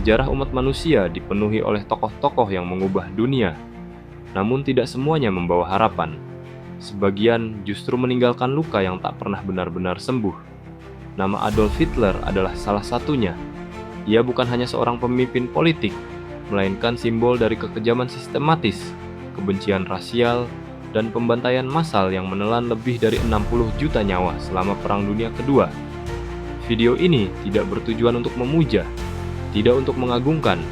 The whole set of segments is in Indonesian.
Sejarah umat manusia dipenuhi oleh tokoh-tokoh yang mengubah dunia, namun tidak semuanya membawa harapan. Sebagian justru meninggalkan luka yang tak pernah benar-benar sembuh. Nama Adolf Hitler adalah salah satunya. Ia bukan hanya seorang pemimpin politik, melainkan simbol dari kekejaman sistematis, kebencian rasial, dan pembantaian massal yang menelan lebih dari 60 juta nyawa selama Perang Dunia Kedua. Video ini tidak bertujuan untuk memuja, tidak untuk mengagungkan,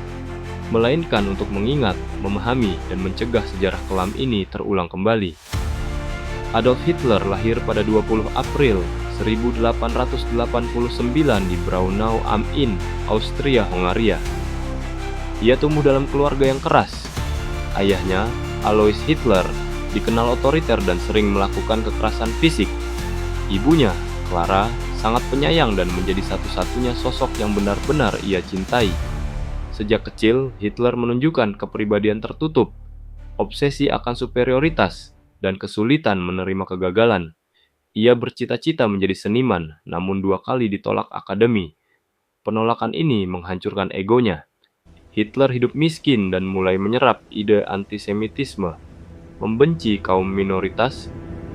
melainkan untuk mengingat, memahami, dan mencegah sejarah kelam ini terulang kembali. Adolf Hitler lahir pada 20 April 1889 di Braunau am Inn, Austria-Hongaria. Ia tumbuh dalam keluarga yang keras. Ayahnya, Alois Hitler, dikenal otoriter dan sering melakukan kekerasan fisik. Ibunya, Clara, sangat penyayang dan menjadi satu-satunya sosok yang benar-benar ia cintai. Sejak kecil, Hitler menunjukkan kepribadian tertutup, obsesi akan superioritas, dan kesulitan menerima kegagalan. Ia bercita-cita menjadi seniman, namun 2 kali ditolak akademi. Penolakan ini menghancurkan egonya. Hitler hidup miskin dan mulai menyerap ide antisemitisme, membenci kaum minoritas,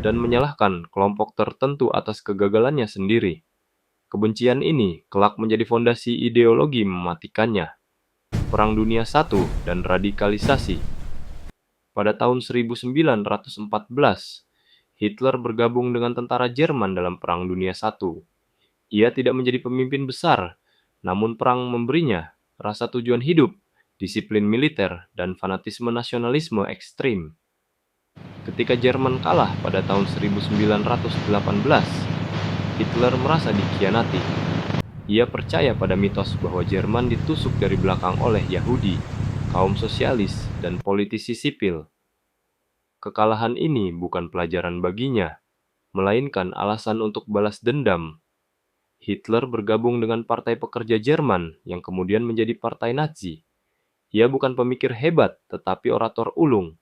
dan menyalahkan kelompok tertentu atas kegagalannya sendiri. Kebencian ini kelak menjadi fondasi ideologi mematikannya. Perang Dunia I dan radikalisasi. Pada tahun 1914, Hitler bergabung dengan tentara Jerman dalam Perang Dunia I. Ia tidak menjadi pemimpin besar, namun perang memberinya rasa tujuan hidup, disiplin militer, dan fanatisme nasionalisme ekstrim. Ketika Jerman kalah pada tahun 1918, Hitler merasa dikhianati. Ia percaya pada mitos bahwa Jerman ditusuk dari belakang oleh Yahudi, kaum sosialis, dan politisi sipil. Kekalahan ini bukan pelajaran baginya, melainkan alasan untuk balas dendam. Hitler bergabung dengan Partai Pekerja Jerman yang kemudian menjadi Partai Nazi. Ia bukan pemikir hebat, tetapi orator ulung.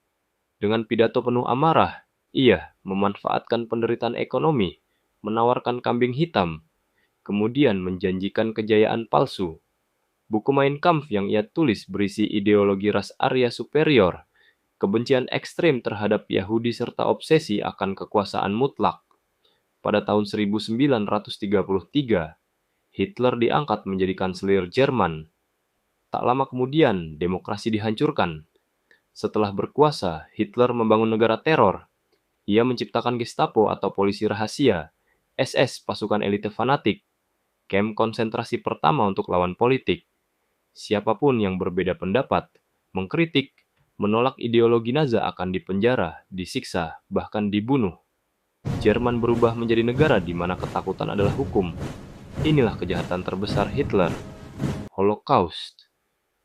Dengan pidato penuh amarah, ia memanfaatkan penderitaan ekonomi, menawarkan kambing hitam, kemudian menjanjikan kejayaan palsu. Buku Mein Kampf yang ia tulis berisi ideologi ras Arya superior, kebencian ekstrem terhadap Yahudi serta obsesi akan kekuasaan mutlak. Pada tahun 1933, Hitler diangkat menjadi kanselir Jerman. Tak lama kemudian, demokrasi dihancurkan. Setelah berkuasa, Hitler membangun negara teror. Ia menciptakan Gestapo atau polisi rahasia, SS pasukan elite fanatik, kamp konsentrasi pertama untuk lawan politik. Siapapun yang berbeda pendapat, mengkritik, menolak ideologi Nazi akan dipenjara, disiksa, bahkan dibunuh. Jerman berubah menjadi negara di mana ketakutan adalah hukum. Inilah kejahatan terbesar Hitler. Holocaust.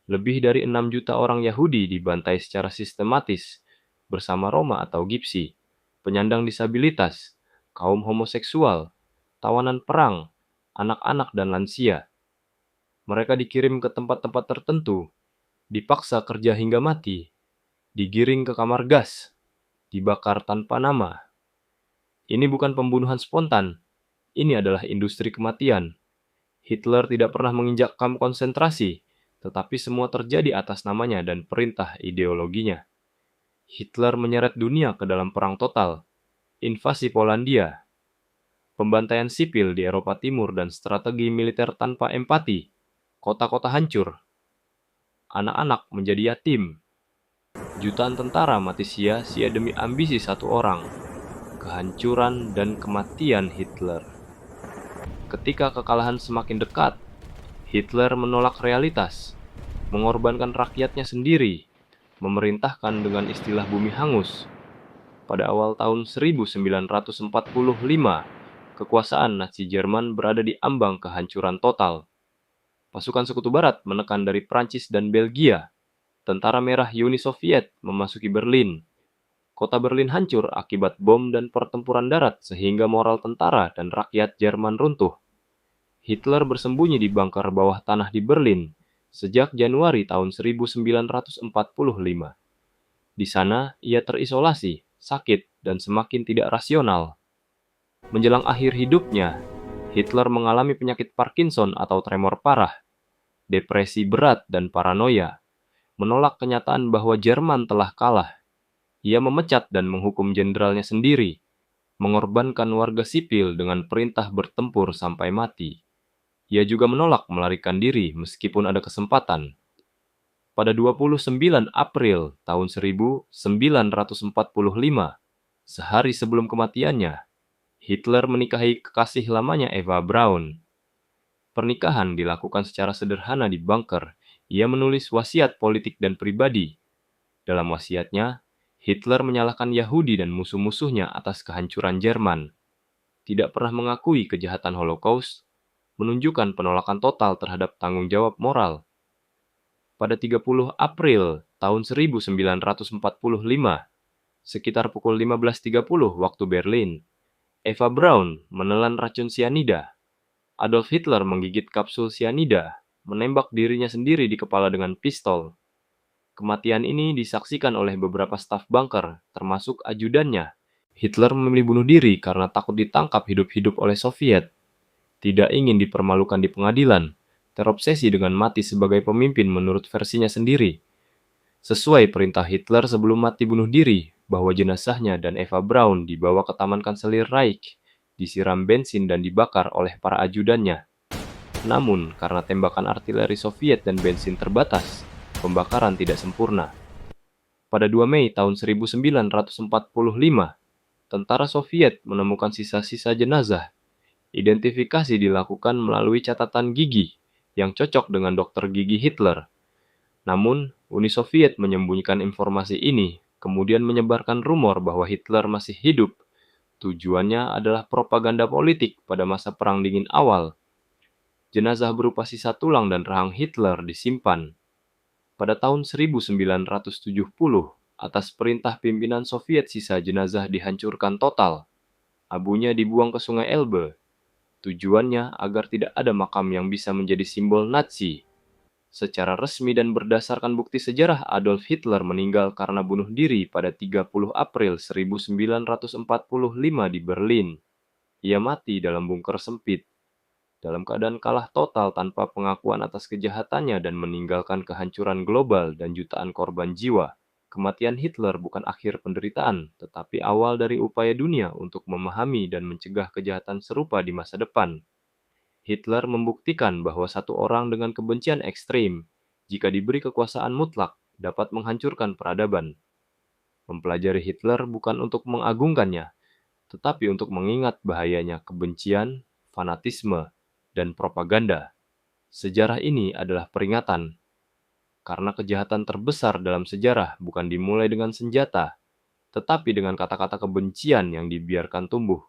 Lebih dari 6 juta orang Yahudi dibantai secara sistematis, bersama Roma atau Gipsi, penyandang disabilitas, kaum homoseksual, tawanan perang, anak-anak dan lansia. Mereka dikirim ke tempat-tempat tertentu, dipaksa kerja hingga mati, digiring ke kamar gas, dibakar tanpa nama. Ini bukan pembunuhan spontan, ini adalah industri kematian. Hitler tidak pernah menginjak kamp konsentrasi, tetapi semua terjadi atas namanya dan perintah ideologinya. Hitler menyeret dunia ke dalam perang total, invasi Polandia, pembantaian sipil di Eropa Timur dan strategi militer tanpa empati, kota-kota hancur, anak-anak menjadi yatim, jutaan tentara mati sia-sia demi ambisi satu orang, kehancuran dan kematian Hitler. Ketika kekalahan semakin dekat, Hitler menolak realitas, mengorbankan rakyatnya sendiri, memerintahkan dengan istilah bumi hangus. Pada awal tahun 1945, kekuasaan Nazi Jerman berada di ambang kehancuran total. Pasukan Sekutu Barat menekan dari Prancis dan Belgia. Tentara Merah Uni Soviet memasuki Berlin. Kota Berlin hancur akibat bom dan pertempuran darat sehingga moral tentara dan rakyat Jerman runtuh. Hitler bersembunyi di bunker bawah tanah di Berlin sejak Januari tahun 1945. Di sana, ia terisolasi, sakit, dan semakin tidak rasional. Menjelang akhir hidupnya, Hitler mengalami penyakit Parkinson atau tremor parah. depresi berat dan paranoia, menolak kenyataan bahwa Jerman telah kalah. Ia memecat dan menghukum jenderalnya sendiri, mengorbankan warga sipil dengan perintah bertempur sampai mati. Ia juga menolak melarikan diri meskipun ada kesempatan. Pada 29 April tahun 1945, sehari sebelum kematiannya, Hitler menikahi kekasih lamanya Eva Braun. Pernikahan dilakukan secara sederhana di bunker. Ia menulis wasiat politik dan pribadi. Dalam wasiatnya, Hitler menyalahkan Yahudi dan musuh-musuhnya atas kehancuran Jerman. Tidak pernah mengakui kejahatan Holocaust, menunjukkan penolakan total terhadap tanggung jawab moral. Pada 30 April tahun 1945, sekitar pukul 15.30 waktu Berlin, Eva Braun menelan racun sianida. Adolf Hitler menggigit kapsul sianida, menembak dirinya sendiri di kepala dengan pistol. Kematian ini disaksikan oleh beberapa staf bunker, termasuk ajudannya. Hitler memilih bunuh diri karena takut ditangkap hidup-hidup oleh Soviet. Tidak ingin dipermalukan di pengadilan, terobsesi dengan mati sebagai pemimpin menurut versinya sendiri. Sesuai perintah Hitler sebelum mati bunuh diri, bahwa jenazahnya dan Eva Braun dibawa ke Taman Kanselir Reich, disiram bensin dan dibakar oleh para ajudannya. Namun, karena tembakan artileri Soviet dan bensin terbatas, pembakaran tidak sempurna. Pada 2 Mei tahun 1945, tentara Soviet menemukan sisa-sisa jenazah. Identifikasi dilakukan melalui catatan gigi yang cocok dengan dokter gigi Hitler. Namun, Uni Soviet menyembunyikan informasi ini, kemudian menyebarkan rumor bahwa Hitler masih hidup. Tujuannya adalah propaganda politik pada masa Perang Dingin awal. Jenazah berupa sisa tulang dan rahang Hitler disimpan. Pada tahun 1970, atas perintah pimpinan Soviet sisa jenazah dihancurkan total. Abunya dibuang ke Sungai Elbe. Tujuannya agar tidak ada makam yang bisa menjadi simbol Nazi. Secara resmi dan berdasarkan bukti sejarah, Adolf Hitler meninggal karena bunuh diri pada 30 April 1945 di Berlin. Ia mati dalam bunker sempit, dalam keadaan kalah total tanpa pengakuan atas kejahatannya dan meninggalkan kehancuran global dan jutaan korban jiwa. Kematian Hitler bukan akhir penderitaan, tetapi awal dari upaya dunia untuk memahami dan mencegah kejahatan serupa di masa depan. Hitler membuktikan bahwa satu orang dengan kebencian ekstrim, jika diberi kekuasaan mutlak, dapat menghancurkan peradaban. Mempelajari Hitler bukan untuk mengagungkannya, tetapi untuk mengingat bahayanya kebencian, fanatisme, dan propaganda. Sejarah ini adalah peringatan, karena kejahatan terbesar dalam sejarah bukan dimulai dengan senjata, tetapi dengan kata-kata kebencian yang dibiarkan tumbuh.